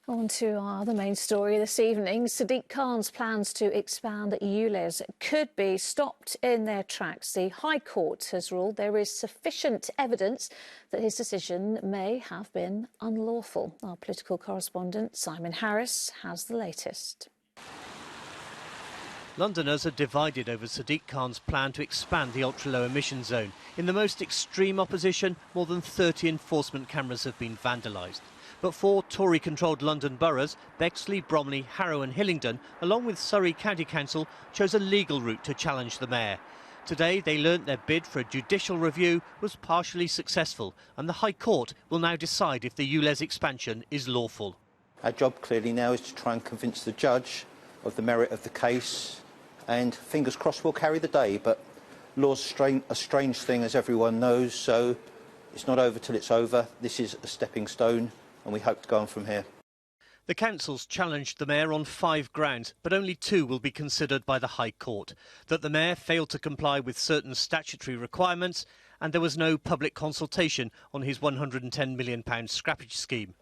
On to our other main story this evening. Sadiq Khan's plans to expand ULEZ could be stopped in their tracks. The High Court has ruled there is sufficient evidence that his decision may have been unlawful. Our political correspondent Simon Harris has the latest. Londoners are divided over Sadiq Khan's plan to expand the ultra-low emission zone. In the most extreme opposition, more than 30 enforcement cameras have been vandalised. But four Tory-controlled London boroughs, Bexley, Bromley, Harrow and Hillingdon, along with Surrey County Council, chose a legal route to challenge the mayor. Today they learnt their bid for a judicial review was partially successful, and the High Court will now decide if the ULEZ expansion is lawful. Our job clearly now is to try and convince the judge of the merit of the case, and fingers crossed we'll carry the day. But law's a strange thing, as everyone knows, so it's not over till it's over. This is a stepping stone, and we hope to go on from here. The council's challenged the mayor on 5 grounds, but only 2 will be considered by the High Court. That the mayor failed to comply with certain statutory requirements, and there was no public consultation on his £110 million scrappage scheme.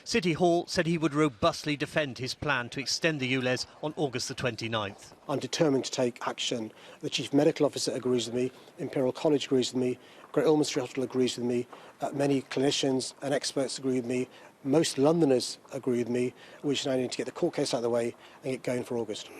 City Hall said he would robustly defend his plan to extend the ULEZ on August the 29th. I'm determined to take action. The Chief Medical Officer agrees with me, Imperial College agrees with me, Great Ormond Street Hospital agrees with me, many clinicians and experts agree with me, most Londoners agree with me. We should now need to get the court case out of the way and get going for August.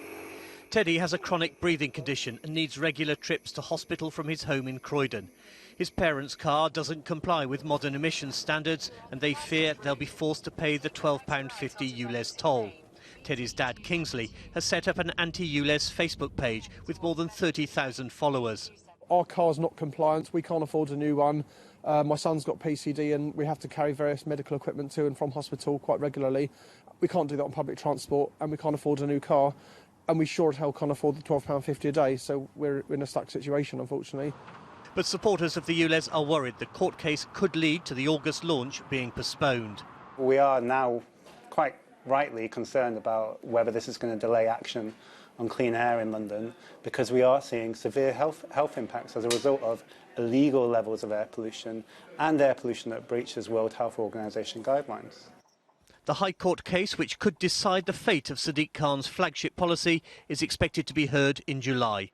Teddy has a chronic breathing condition and needs regular trips to hospital from his home in Croydon. His parents' car doesn't comply with modern emissions standards, and they fear they'll be forced to pay the £12.50 ULEZ toll. Teddy's dad, Kingsley, has set up an anti-ULEZ Facebook page with more than 30,000 followers. Our car's not compliant, we can't afford a new one. My son's got PCD and we have to carry various medical equipment to and from hospital quite regularly. We can't do that on public transport, and we can't afford a new car, and we sure as hell can't afford the £12.50 a day, so we're in a stuck situation, unfortunately. But supporters of the ULEZ are worried the court case could lead to the August launch being postponed. We are now quite rightly concerned about whether this is going to delay action on clean air in London, because we are seeing severe health impacts as a result of illegal levels of air pollution and air pollution that breaches World Health Organization guidelines. The High Court case, which could decide the fate of Sadiq Khan's flagship policy, is expected to be heard in July.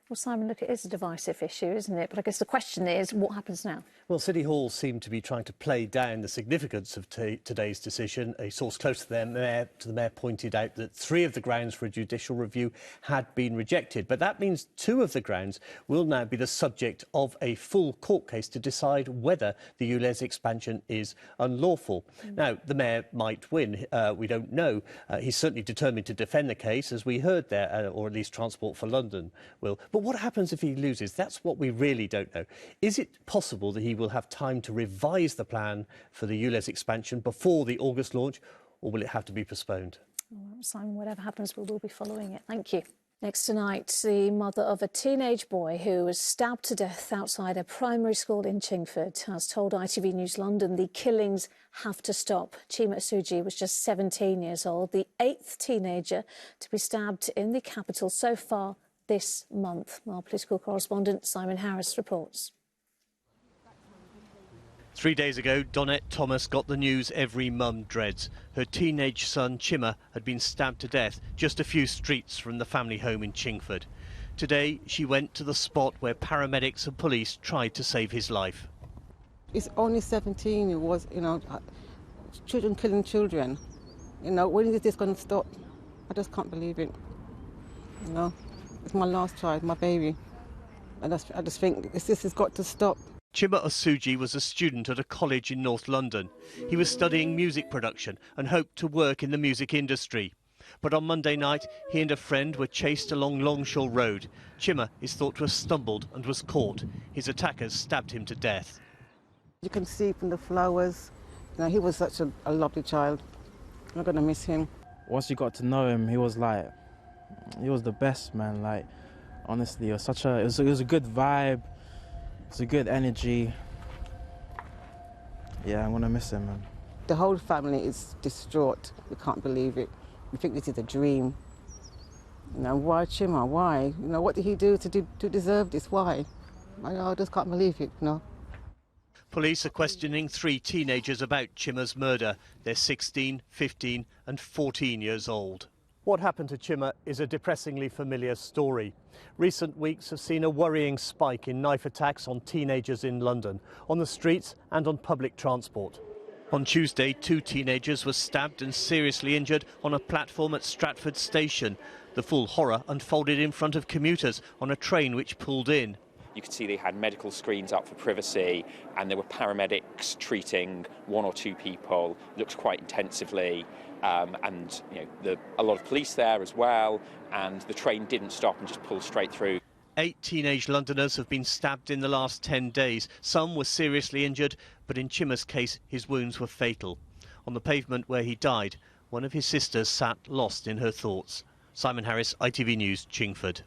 Well, Simon, look, it is a divisive issue, isn't it? But I guess the question is, what happens now? Well, City Hall seem to be trying to play down the significance of today's decision. A source close to the mayor pointed out that 3 of the grounds for a judicial review had been rejected. But that means 2 of the grounds will now be the subject of a full court case to decide whether the ULEZ expansion is unlawful. Now, the mayor might win. We don't know. He's certainly determined to defend the case, as we heard there, or at least Transport for London will. But what happens if he loses? That's what we really don't know. Is it possible that he will have time to revise the plan for the ULEZ expansion before the August launch, or will it have to be postponed? Well, Simon, whatever happens, we will be following it. Thank you. Next tonight, the mother of a teenage boy who was stabbed to death outside a primary school in Chingford has told ITV News London the killings have to stop. Chima Asuji was just 17 years old, the 8th teenager to be stabbed in the capital so far this month. Our political correspondent Simon Harris reports. 3 days ago, Donette Thomas got the news every mum dreads. Her teenage son, Chima, had been stabbed to death just a few streets from the family home in Chingford. Today, she went to the spot where paramedics and police tried to save his life. It's only 17, it was, children killing children. When is this going to stop? I just can't believe it. It's my last child, my baby. I just think this has got to stop. Chima Asuji was a student at a college in North London. He was studying music production and hoped to work in the music industry. But on Monday night, he and a friend were chased along Longshaw Road. Chima is thought to have stumbled and was caught. His attackers stabbed him to death. You can see from the flowers, he was such a lovely child. I'm going to miss him. Once you got to know him, he was the best, man. Honestly, it was a good vibe. It's a good energy. Yeah, I'm gonna miss him, man. The whole family is distraught. We can't believe it. We think this is a dream. Why Chima? Why? What did he do to deserve this? Why? I just can't believe it. Police are questioning 3 teenagers about Chima's murder. They're 16, 15 and 14 years old. What happened to Chima is a depressingly familiar story. Recent weeks have seen a worrying spike in knife attacks on teenagers in London, on the streets and on public transport. On Tuesday, 2 teenagers were stabbed and seriously injured on a platform at Stratford Station. The full horror unfolded in front of commuters on a train which pulled in. You could see they had medical screens up for privacy, and there were paramedics treating 1 or 2 people, looked quite intensively, and a lot of police there as well, and the train didn't stop and just pulled straight through. 8 teenage Londoners have been stabbed in the last 10 days. Some were seriously injured, but in Chima's case, his wounds were fatal. On the pavement where he died, one of his sisters sat lost in her thoughts. Simon Harris, ITV News, Chingford.